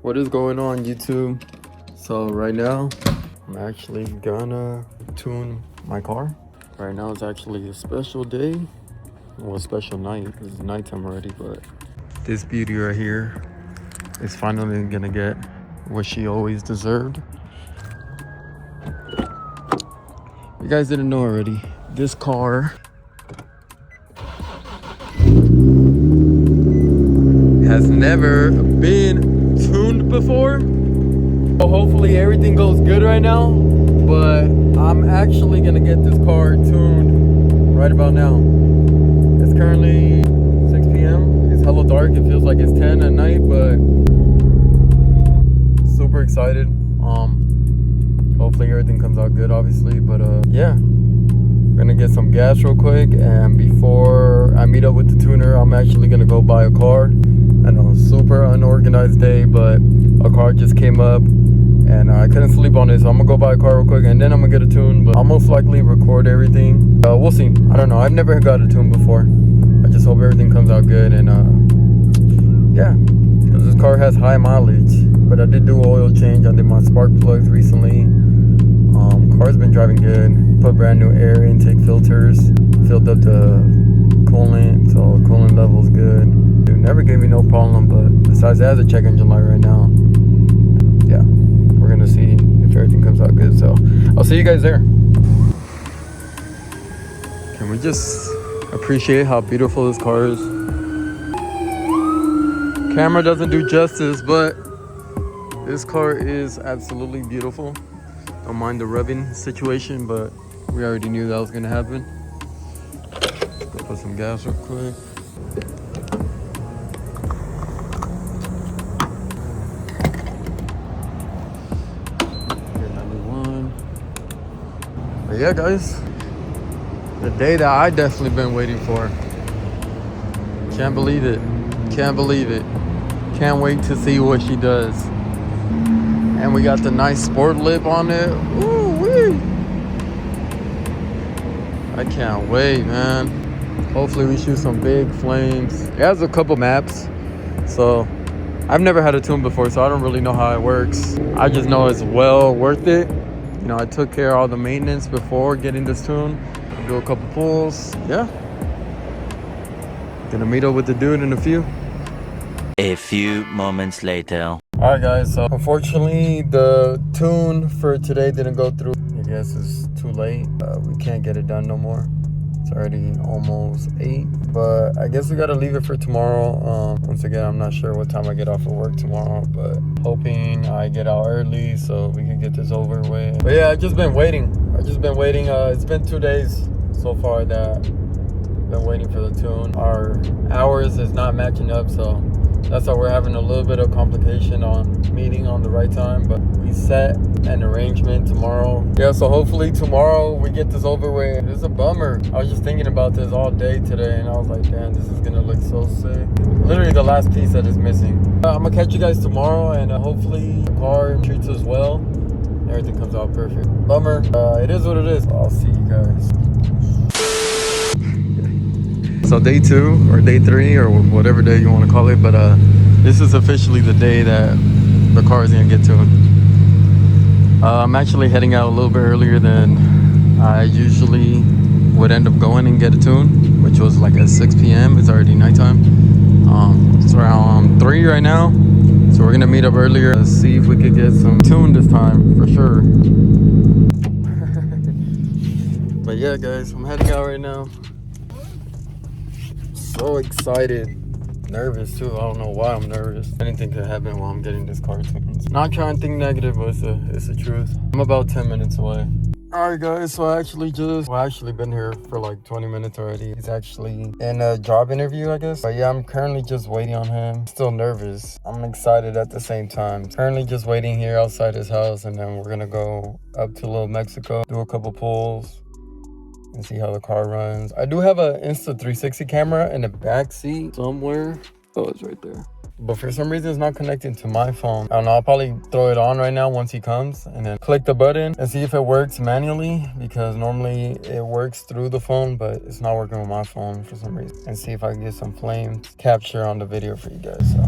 What is going on, YouTube? So right now I'm actually gonna tune my car. Right now it's actually a special day, well, a special night. It's nighttime already, but this beauty right here is finally gonna get what she always deserved. You guys didn't know already, this car has never been tuned before. So hopefully everything goes good right now, but I'm actually gonna get this car tuned right about now. It's currently 6 p.m. It's hella dark. It feels like it's 10 at night, but super excited. Hopefully everything comes out good, obviously, but yeah. Gonna get some gas real quick, and before I meet up with the tuner, I'm actually gonna go buy a car. I know, super unorganized day, but a car just came up and I couldn't sleep on it, so I'm gonna go buy a car real quick and then I'm gonna get a tune. But I'll most likely record everything. We'll see. I don't know. I've never got a tune before. I just hope everything comes out good, and yeah, because this car has high mileage. But I did do oil change. I did my spark plugs recently. Car's been driving good. Put brand new air intake filters. Filled up the coolant, so coolant level's good. Dude, never gave me no problem, but besides, it has a check engine light right now. Yeah, we're gonna see if everything comes out good. So I'll see you guys there. Can we just appreciate how beautiful this car is? Camera doesn't do justice, but this car is absolutely beautiful. Don't mind the rubbing situation, but we already knew that was gonna happen. Go put some gas real quick. But yeah, guys, the day that I definitely been waiting for. Can't believe it. Can't believe it. Can't wait to see what she does. And we got the nice sport lip on it. Ooh wee! I can't wait, man. Hopefully we shoot some big flames. It has a couple maps, so I've never had a tune before, so I don't really know how it works. I just know it's well worth it. You know, I took care of all the maintenance before getting this tune. I'll do a couple pulls. Yeah. Gonna meet up with the dude in a few. A few moments later. Alright guys, so unfortunately the tune for today didn't go through. I guess it's too late. We can't get it done no more. It's already almost 8, but I guess we gotta leave it for tomorrow. Once again, I'm not sure what time I get off of work tomorrow, but hoping I get out early so we can get this over with. But yeah, I've just been waiting. It's been 2 days so far that I've been waiting for the tune. Our hours is not matching up, so that's why we're having a little bit of complication on meeting on the right time, but we set an arrangement tomorrow. Yeah, so hopefully tomorrow we get this over with. It's a bummer. I was just thinking about this all day today, and I was like, damn, this is gonna look so sick. Literally the last piece that is missing. I'm gonna catch you guys tomorrow, and hopefully the car treats us well. Everything comes out perfect. Bummer. It is what it is. I'll see you guys. So day 2 or day 3 or whatever day you want to call it, but this is officially the day that the car is gonna get tuned. I'm actually heading out a little bit earlier than I usually would end up going and get a tune, which was like at 6 p.m. It's already nighttime. It's around 3 right now, so we're gonna meet up earlier to see if we could get some tune this time for sure. But yeah, guys, I'm heading out right now. So excited, nervous too. I don't know why I'm nervous. Anything could happen while I'm getting this car tuned. Not trying to think negative, but it's the truth. I'm about 10 minutes away. All right, guys. So I actually been here for like 20 minutes already. He's actually in a job interview, I guess. But yeah, I'm currently just waiting on him. Still nervous. I'm excited at the same time. Currently just waiting here outside his house, and then we're gonna go up to Little Mexico, do a couple pulls, and see how the car runs. I do have a Insta360 camera in the back seat somewhere. Oh, it's right there. But for some reason, it's not connecting to my phone. I don't know, I'll probably throw it on right now once he comes and then click the button and see if it works manually, because normally it works through the phone, but it's not working with my phone for some reason. And see if I can get some flame capture on the video for you guys. So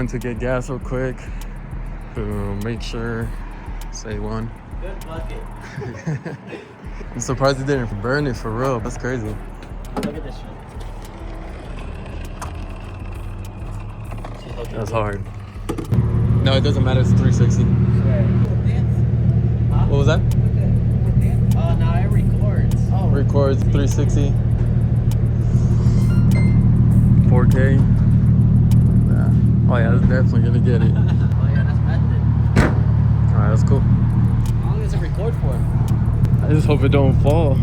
went to get gas real quick to make sure. Say one. Good bucket. I'm surprised it didn't burn it for real. That's crazy. Look at this shit. That's hard. No, it doesn't matter. It's 360. Huh? What was that? Now it records. Oh. Records 360. 4K. Yeah. Oh yeah, that's definitely gonna get it. Oh yeah, that's method. Alright, that's cool. How long does it record for? I just hope it don't fall.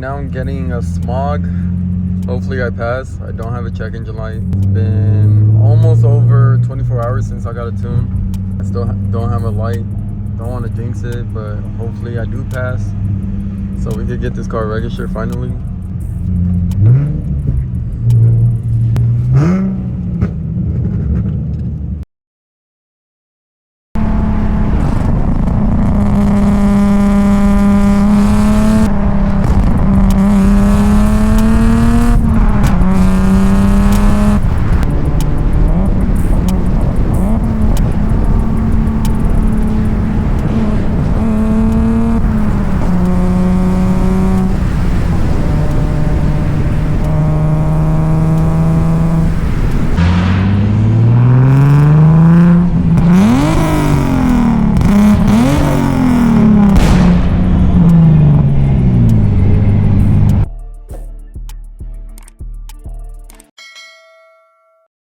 now I'm getting a smog. Hopefully I pass. I don't have a check engine light. It's been almost over 24 hours since I got a tune. I still don't have a light. Don't want to jinx it, but hopefully I do pass, so we could get this car registered finally.